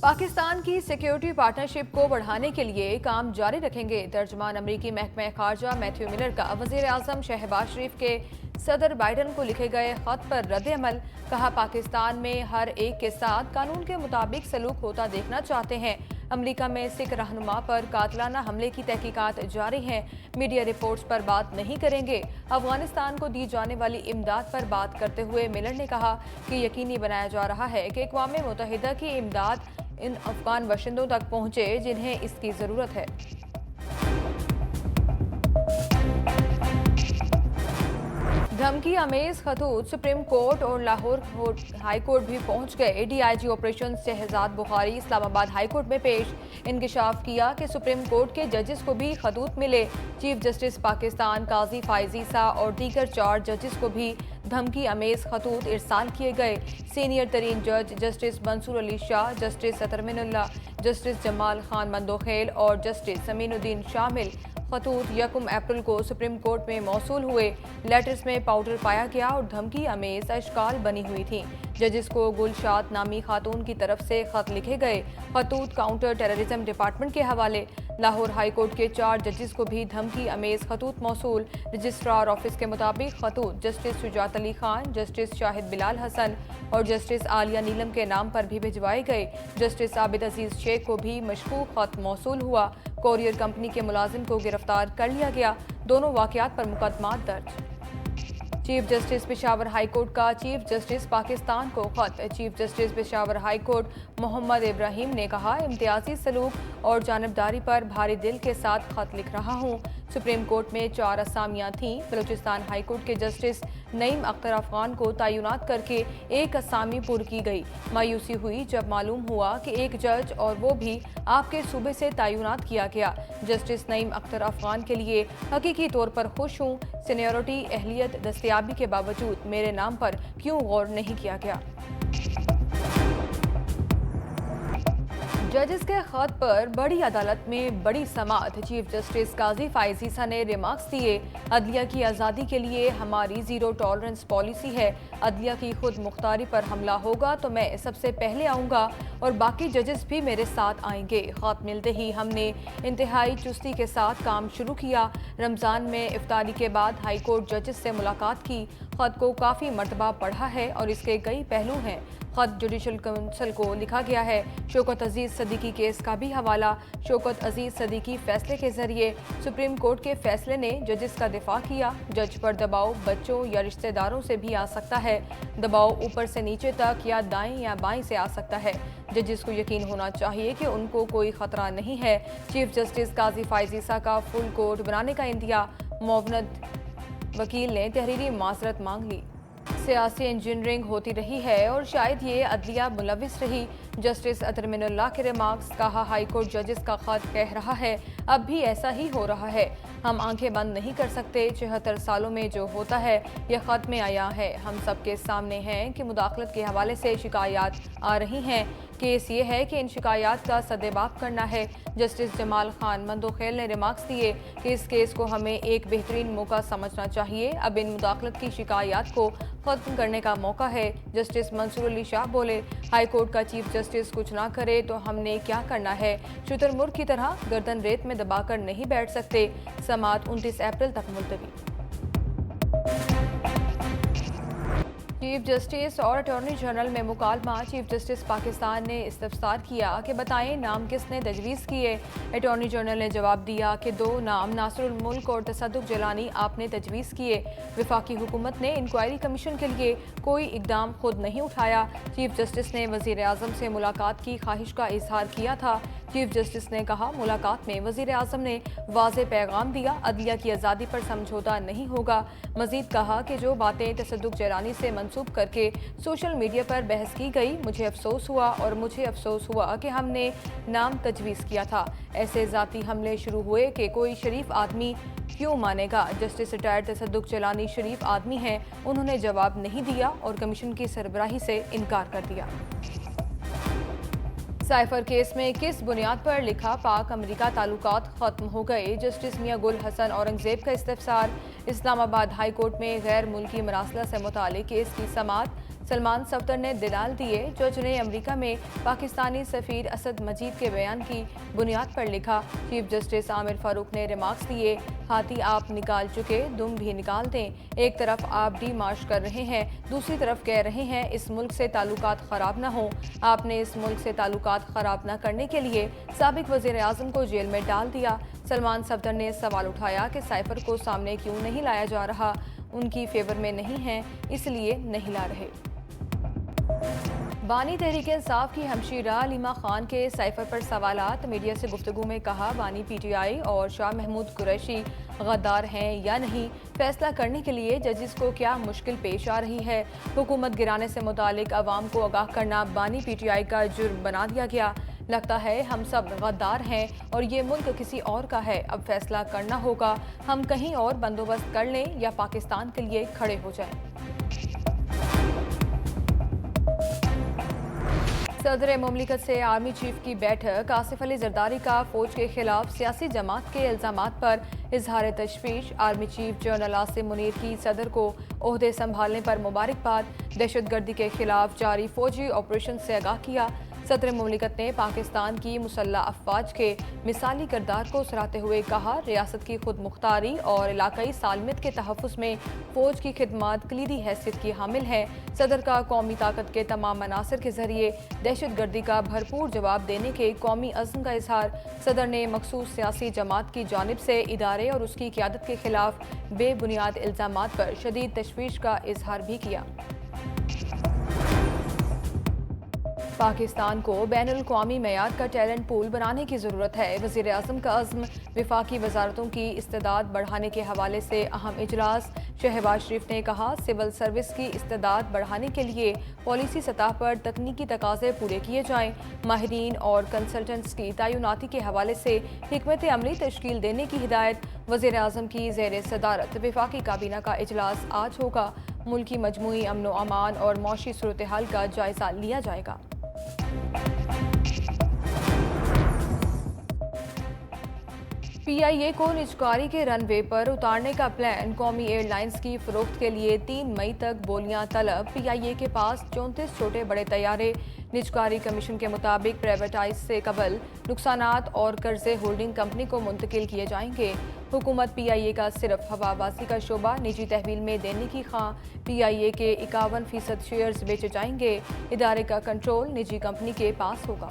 पाकिस्तान की security partnership को बढ़ाने के लिए काम जारी रखेंगे। तर्जमान अमरीकी महकमा खारजा मैथ्यू मिलर का वजीर आजम शहबाज शरीफ के सदर बाइडन को लिखे गए खत पर रद्द-ए-अमल। कहा, पाकिस्तान में हर एक के साथ कानून के मुताबिक सलूक होता देखना चाहते हैं। अमरीका में सिख रहनुमा पर कातलाना हमले की तहकीकात जारी हैं। मीडिया रिपोर्ट्स पर बात नहीं करेंगे। अफगानिस्तान को दी जाने वाली इमदाद पर बात करते हुए मिलर ने कहा कि यकीनी बनाया जा रहा है कि अक़वाम मुत्तहिदा की इमदाद इन अफगान बाशिंदों तक पहुंचे जिन्हें इसकी जरूरत है। धमकी अमेज खतूत सुप्रीम कोर्ट और लाहौर हाई कोर्ट भी पहुंच गए। DIG operation Shahzad Bukhari Islamabad high court में पेश। इंकशाफ किया कि सुप्रीम कोर्ट के जजेस को भी खतूत मिले। चीफ जस्टिस पाकिस्तान काजी फायजीसा और दीगर 4 जजेस को भी धमकी अमेज खतूत इरसाल किए गए। सीनियर तरीन जज जस्टिस मंसूर अली शाह, जस्टिस सतरमिनुल्लाह, जस्टिस जमाल खान मंदोखेल और जस्टिस समीनुद्दीन शामिल खतूत 1 अप्रैल को सुप्रीम कोर्ट में मौसूल हुए। लेटर्स में पाउडर पाया गया और धमकी अमेज अशकाल बनी हुई थी। जजेस को गुलशाद नामी खातून की तरफ से खत लिखे गए। खतूत काउंटर टेररिज्म डिपार्टमेंट के हवाले। लाहौर हाई कोर्ट के 4 जजेस को भी धमकी अमेज खतूत मौसूल। रजिस्ट्रार ऑफिस के मुताबिक खतूत जस्टिस शुजात अली खान, जस्टिस शाहिद बिलाल हसन और जस्टिस आलिया नीलम के नाम पर भी भिजवाए गए। जस्टिस आबिद अजीज शेख को भी मशकूक खत मौसूल हुआ। कोरियर कंपनी के मुलाजिम को गिरफ्तार कर लिया गया। दोनों वाकयात पर मुकदमा दर्ज। Chief justice Peshawar high court का चीफ जस्टिस पाकिस्तान को खत। Chief justice Peshawar high court Mohammad Ibrahim ने कहा, इम्तियाजी सलूक और जानबदारी पर भारी दिल के साथ खत लिख रहा हूँ। सुप्रीम कोर्ट में 4 असामियाँ थीं। बलूचिस्तान हाई कोर्ट के जस्टिस नईम अख्तर अफगान को तैनात करके एक असामी पुर की गई। मायूसी हुई जब मालूम हुआ कि एक जज और वो भी आपके सूबे से तैनात किया गया। जस्टिस नईम अख्तर अफगान के लिए हकीकी तौर पर खुश हूँ। सीनियरिटी अहलियत दस्तयाबी के बावजूद मेरे नाम पर क्यों गौर नहीं किया गया। जजेस के खत पर बड़ी अदालत में बड़ी समाअत। चीफ जस्टिस काजी फायजीसा ने रिमार्क्स दिए, अदलिया की आज़ादी के लिए हमारी ज़ीरो टॉलरेंस पॉलिसी है। अदलिया की खुद मुख्तारी पर हमला होगा तो मैं सबसे पहले आऊँगा और बाकी जजेस भी मेरे साथ आएंगे। खत मिलते ही हमने इंतहाई चुस्ती के साथ काम शुरू किया। रमज़ान में इफ्तारी के बाद हाई कोर्ट जजेस से मुलाकात की। खत को काफ़ी मरतबा पढ़ा है और इसके कई पहलू हैं। खत जुडिशल काउंसिल को लिखा गया है। शौकत अजीज सदीकी केस का भी हवाला। शौकत अजीज सदीकी फैसले के जरिए सुप्रीम कोर्ट के फैसले ने जजेस का दिफा किया। जज पर दबाव बच्चों या रिश्तेदारों से भी आ सकता है। दबाव ऊपर से नीचे तक या दाएं या बाएं से आ सकता है। जजेस को यकीन होना चाहिए कि उनको कोई खतरा नहीं है। चीफ जस्टिस काजी फायजीसा का फुल कोर्ट बनाने का इंदिया। मुअव्वद वकील ने तहरीरी माजरत मांग ली। सियासी इंजीनियरिंग होती रही है और शायद ये अदलिया मुलविस रही। जस्टिस अतरमिनुल्लाह के रिमार्क्स। कहा, हाई कोर्ट जजेस का खत कह रहा है अब भी ऐसा ही हो रहा है। हम आंखें बंद नहीं कर सकते। 74 सालों में जो होता है यह खत में आया है। हम सबके सामने हैं कि मुदाखलत के हवाले से शिकायत आ रही हैं। केस ये है कि इन शिकायत का सदेबाप करना है। जस्टिस जमाल खान मंदोखेल ने रिमार्क्स दिए कि इस केस को हमें एक बेहतरीन मौका समझना चाहिए। अब इन मुदाखलत की शिकायत को खत्म करने का मौका है। जस्टिस मंसूर अली शाह बोले, हाई कोर्ट का चीफ जस्टिस कुछ ना करे तो हमने क्या करना है। शुतुरमुर्ग की तरह गर्दन रेत में दबाकर नहीं बैठ सकते। समाअत 29 अप्रैल तक मुलतवी। चीफ जस्टिस और अटॉर्नी जनरल में मुकालमा। चीफ जस्टिस पाकिस्तान ने इस्तफसार किया कि बताएं नाम किसने तजवीज़ किए। अटॉर्नी जनरल ने जवाब दिया कि 2 नाम नासरुल मुल्क और तसद्दुक जलानी आपने तजवीज़ किए। वफाकी हुकूमत ने इंक्वायरी कमीशन के लिए कोई इकदाम खुद नहीं उठाया। चीफ जस्टिस ने वज़ीर आज़म से मुलाकात की ख्वाहिश का इजहार किया था। चीफ जस्टिस ने कहा, मुलाकात में वज़ीर आज़म ने वाज़ेह पैगाम दिया, अदलिया की आज़ादी पर समझौता नहीं होगा। मज़ीद कहा कि जो बातें तसद्दुक जलानी से मंसूब करके सोशल मीडिया पर बहस की गई, मुझे अफसोस हुआ और मुझे अफसोस हुआ कि हमने नाम तजवीज़ किया था। ऐसे ज़ाती हमले शुरू हुए कि कोई शरीफ आदमी क्यों मानेगा। जस्टिस रिटायर्ड तसद्दुक जलानी शरीफ आदमी हैं। उन्होंने जवाब नहीं दिया और कमीशन की सरबराही से इनकार कर दिया। साइफर केस में किस बुनियाद पर लिखा पाक अमेरिका ताल्लुकात खत्म हो गए। जस्टिस मियां गुल हसन औरंगजेब का इस्तफसार। इस्लामाबाद हाई कोर्ट में गैर मुल्की मरासला से मुतालिक केस की समाअत। सलमान सफदर ने दलाल दिए। जज ने अमेरिका में पाकिस्तानी सफीर असद मजीद के बयान की बुनियाद पर लिखा। चीफ जस्टिस आमिर फारूक ने रिमार्क्स दिए, हाथी आप निकाल चुके, दुम भी निकाल दें। एक तरफ आप डी मार्च कर रहे हैं, दूसरी तरफ कह रहे हैं इस मुल्क से ताल्लुकात खराब न हो। आपने इस मुल्क से ताल्लुकात खराब न करने के लिए साबिक वजीर आजम को जेल में डाल दिया। सलमान सफदर ने सवाल उठाया कि साइफर को सामने क्यों नहीं लाया जा रहा, उनकी फेवर में नहीं है इसलिए नहीं ला रहे। बानी तहरीक इंसाफ की हमशीरा लीमा खान के साइफर पर सवालात। मीडिया से गुफ्तगू में कहा, बानी पीटीआई और शाह महमूद कुरैशी गद्दार हैं या नहीं, फैसला करने के लिए जजिस को क्या मुश्किल पेश आ रही है। हुकूमत गिराने से मुतालिक अवाम को आगाह करना बानी पीटीआई का जुर्म बना दिया गया। लगता है हम सब गद्दार हैं और ये मुल्क किसी और का है। अब फैसला करना होगा, हम कहीं और बंदोबस्त कर लें या पाकिस्तान के लिए खड़े हो जाएं। सदर मुमलिकत से आर्मी चीफ की बैठक। आसिफ अली जरदारी का फौज के खिलाफ सियासी जमात के इल्जामात पर इजहार तशवीश। Army chief general Asim Munir की सदर को ओहदे संभालने पर मुबारकबाद। दहशतगर्दी के खिलाफ जारी फौजी ऑपरेशन से आगाह किया। सदर मुमलिकत ने पाकिस्तान की मुसल्लह अफवाज के मिसाली किरदार को सराहते हुए कहा, रियासत की खुद मुख्तारी और इलाकाई सालमियत के तहफ़्फ़ुज़ में फ़ौज की खिदमत कलीदी हैसियत की हामिल है। सदर का कौमी ताकत के तमाम मनासिर के जरिए दहशतगर्दी का भरपूर जवाब देने के कौमी अज़्म का इजहार। सदर ने मखसूस सियासी जमात की जानिब से इदारे और उसकी क़यादत के खिलाफ बेबुनियाद इल्ज़ामात पर शदीद तशवीश का इजहार भी किया। पाकिस्तान को बैनुल-अक़वामी मेयार का टैलेंट पूल बनाने की ज़रूरत है। वज़ीर आज़म का अज़्म। विफाकी वज़ारतों की इस्तेदाद बढ़ाने के हवाले से अहम इजलास। शहबाज शरीफ ने कहा, सिविल सर्विस की इस्तेदाद बढ़ाने के लिए पॉलिसी सतह पर तकनीकी तकाज़े पूरे किए जाएँ। माहिरीन और कंसल्टेंट्स की तैनाती के हवाले से हिकमत अमली तश्कील देने की हिदायत। वज़ीर आज़म की ज़ेर सदारत विफाकी काबीना का इजलास आज होगा। मुल्की मजमूई अमन व अमान और मौशी सूरत हाल का जायज़ा लिया जाएगा। PIA को निजकारी के रनवे पर उतारने का प्लान। कौमी एयरलाइंस की फरोख्त के लिए 3 मई तक बोलियां तलब। PIA के पास 34 छोटे बड़े तैयारे। निजकारी कमीशन के मुताबिक प्राइवेटाइज से कबल नुकसानात और कर्जे होल्डिंग कंपनी को मुंतकिल किए जाएंगे। हुकूमत PIA का सिर्फ हवाबाजी का शोबा निजी तहवील में देने की खां। PIA के 51% शेयर्स बेचे जाएंगे। इदारे का कंट्रोल निजी कंपनी के पास होगा।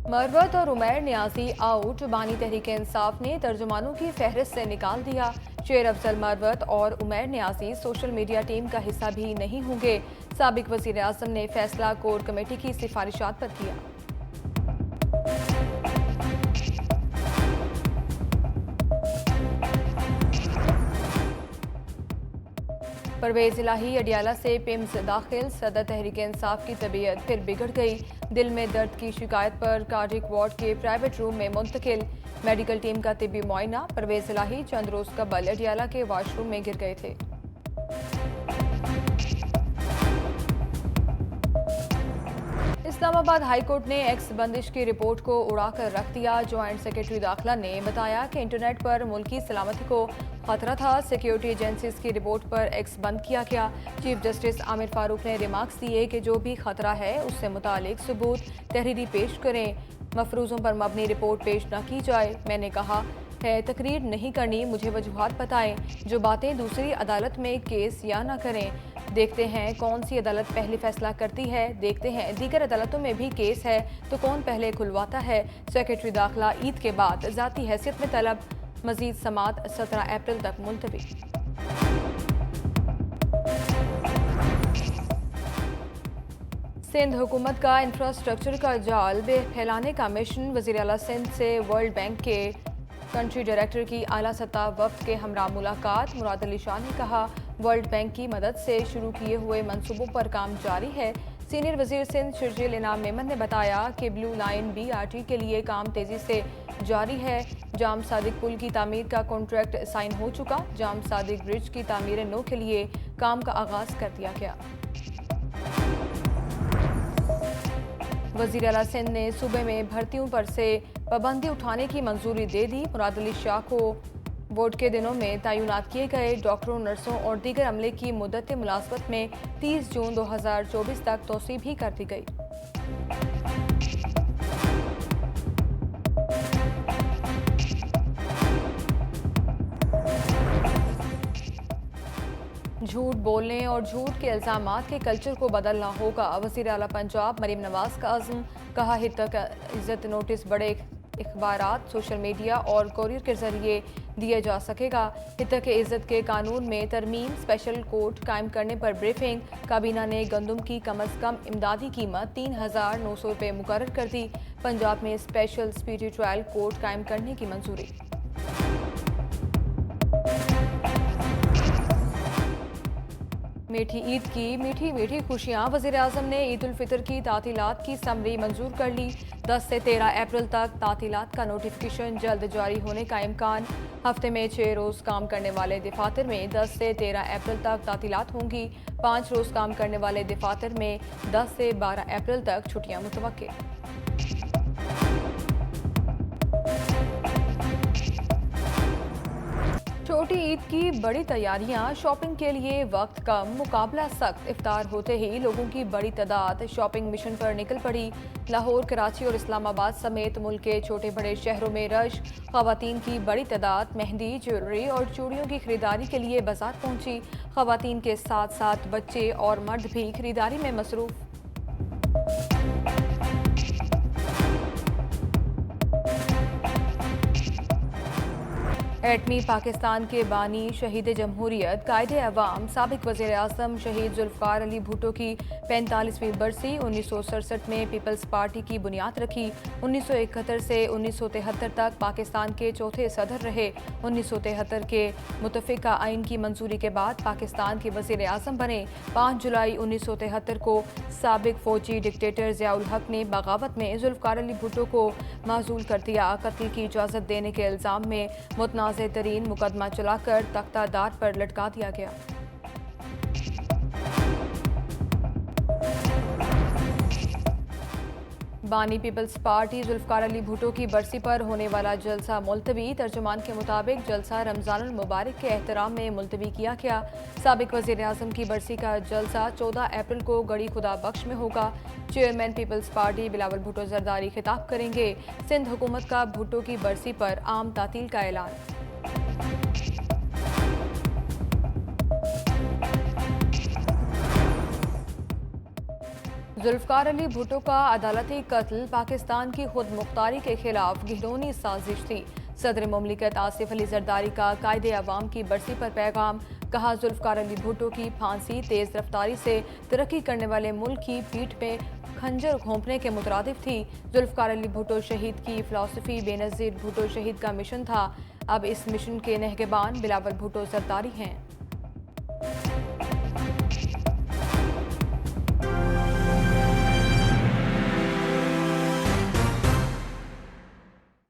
मरवत और उमैर न्याजी आउट। बानी तहरीक इंसाफ ने तर्जुमानों की फहरिस्त से निकाल दिया। शेर अफजल मरवत और Umair Niazi social media team का हिस्सा भी नहीं होंगे। साबिक वज़ीर आज़म ने फैसला कोर कमेटी की सिफारिशात पर किया। परवेज इलाही अडियाला से पिम्स दाखिल। सदर तहरीक इंसाफ की तबीयत फिर बिगड़ गई। दिल में दर्द की शिकायत पर कार्डिक वार्ड के प्राइवेट रूम में मुंतकिल। मेडिकल टीम का तिब्बी मुआयना। परवेज इलाही चंद रोज कबल अडियाला के वाशरूम में गिर गए थे। इस्लामाबाद हाईकोर्ट ने एक्स बंदिश की रिपोर्ट को उड़ाकर रख दिया। ज्वाइंट सेक्रेटरी दाखिला ने बताया कि इंटरनेट पर मुल्की सलामती को खतरा था। सिक्योरिटी एजेंसीज की रिपोर्ट पर एक्स बंद किया गया। चीफ जस्टिस आमिर फारूक ने रिमार्क्स दिए कि जो भी खतरा है उससे मुतालिक सबूत तहरीरी पेश करें, मफरूजों पर मबनी रिपोर्ट पेश न की जाए। मैंने कहा है तकरीर नहीं करनी, मुझे वजूहात बताएं। जो बातें दूसरी अदालत में केस या ना करें। देखते हैं कौन सी अदालत पहले फैसला करती है। देखते हैं दीगर अदालतों में भी केस है तो कौन पहले खुलवाता है। सेक्रेटरी दाखिला ईद के बाद ज़ाती हैसियत में तलब। मजीद समात 17 अप्रैल तक मुलतवी। सिंध हुकूमत का इंफ्रास्ट्रक्चर का जाल फैलाने का मिशन। वज़ीर आला सिंध से वर्ल्ड बैंक के कंट्री डायरेक्टर की आला सतह वफ्द के हमरा मुलाकात। मुराद अली शाह ने कहा, वर्ल्ड बैंक की मदद से शुरू किए हुए मंसूबों पर काम जारी है। सीनियर वजीर सिंध शर्जील इनाम मेमन ने बताया कि ब्लू लाइन BRT के लिए काम तेजी से जारी है। जाम सादिक पुल की तामीर का कॉन्ट्रैक्ट साइन हो चुका। जाम सादिक ब्रिज की तामीर नो के लिए काम का आगाज कर दिया गया। वज़ीर आला सिंध ने सूबे में भर्तियों पर से पाबंदी उठाने की मंजूरी दे दी। मुराद अली शाह को वोट के दिनों में तैनात किए गए डॉक्टरों, नर्सों और दीगर अमले की मुद्दत मुलाजमत में 30 जून 2024 तक तोसी भी कर दी गई। झूठ बोलने और झूठ के इल्जामात के कल्चर को बदलना होगा। वज़ीर आला पंजाब मरीम नवाज का अज़्म। कहा, हित तक इज्जत नोटिस बड़े इखबारात, सोशल मीडिया और कोरियर के जरिए दिया जा सकेगा। हित के इज्जत के कानून में तरमीम, स्पेशल कोर्ट कायम करने पर ब्रीफिंग। काबीना ने गंदम की कम अज़ कम इमदादी कीमत 3,900 रुपये मुकर्रर कर दी। पंजाब में स्पेशल स्पीडी ट्रायल कोर्ट कायम करने की मंजूरी। मीठी ईद की मीठी मीठी खुशियां। वज़ीर आज़म ने ईद उल फितर की तातीलात की समरी मंजूर कर ली। 10 से 13 अप्रैल तक तातीलात का नोटिफिकेशन जल्द जारी होने का इम्कान। हफ्ते में 6 रोज़ काम करने वाले दफातर में 10 से 13 अप्रैल तक तातीलात होंगी। 5 रोज़ काम करने वाले दफातर में 10 से 12 अप्रैल तक छुट्टियां मुतवक्के। छोटी ईद की बड़ी तैयारियां। शॉपिंग के लिए वक्त कम, मुकाबला सख्त। इफ्तार होते ही लोगों की बड़ी तादाद शॉपिंग मिशन पर निकल पड़ी। लाहौर, कराची और इस्लामाबाद समेत मुल्क के छोटे बड़े शहरों में रश। खवातीन की बड़ी तादाद मेहंदी, ज्वेलरी और चूड़ियों की खरीदारी के लिए बाजार पहुंची। खवातीन के साथ साथ बच्चे और मर्द भी खरीदारी में मसरूफ। एटमी पाकिस्तान के बानी, शहीद जमहूरियत, कायदे अवाम, साबिक वज़ीर आज़म शहीद जुल्फ़िकार अली भुट्टो की 45वीं बरसी। 1967 में पीपल्स पार्टी की बुनियाद रखी। 1971 से 1973 तक पाकिस्तान के चौथे सदर रहे। 1973 के मुतफ़िका आइन की मंजूरी के बाद पाकिस्तान के वज़ीर आज़म बने। 5 जुलाई 1973 को साबिक फ़ौजी डिक्टेटर ज़ियाउल हक ने बगावत में जुल्फ़िकार अली भुट्टो को माज़ूल कर दिया। कत्ल की इजाज़त देने के इल्ज़ाम में मुतनाज़ तरीन मुकदमा चलाकर तख्तादार पर लटका दिया गया। बानी पीपल्स पार्टी जुल्फ़िकार अली भुट्टो की बरसी पर होने वाला जलसा मुलतवी। तर्जुमान के मुताबिक जलसा रमज़ानुल मुबारक के एहतराम में मुलतवी किया गया। साबिक वज़ीर आज़म की बरसी का जलसा 14 अप्रैल को गड़ी खुदा बख्श में होगा। Chairman peoples party Bilawal Bhutto Zardari खिताब करेंगे। सिंध हुकूमत का भुट्टो की बरसी पर आम तातील का ऐलान। जुल्फ़िकार अली भुट्टो का अदालती कत्ल पाकिस्तान की खुद मुख्तारी के खिलाफ घिनौनी साजिश थी। सदर मुमलिकत आसिफ अली जरदारी का कायदे अवाम की बरसी पर पैगाम। कहा, जुल्फ़िकार अली भुट्टो की फांसी तेज़ रफ्तारी से तरक्की करने वाले मुल्क की पीठ में खंजर घोंपने के मुतरादिफ थी। जुल्फ़िकार अली भुट्टो शहीद की फ़िलॉसफ़ी बेनज़ीर भुट्टो शहीद का मिशन था। अब इस मिशन के नहगबान बिलावल भुट्टो जरदारी हैं।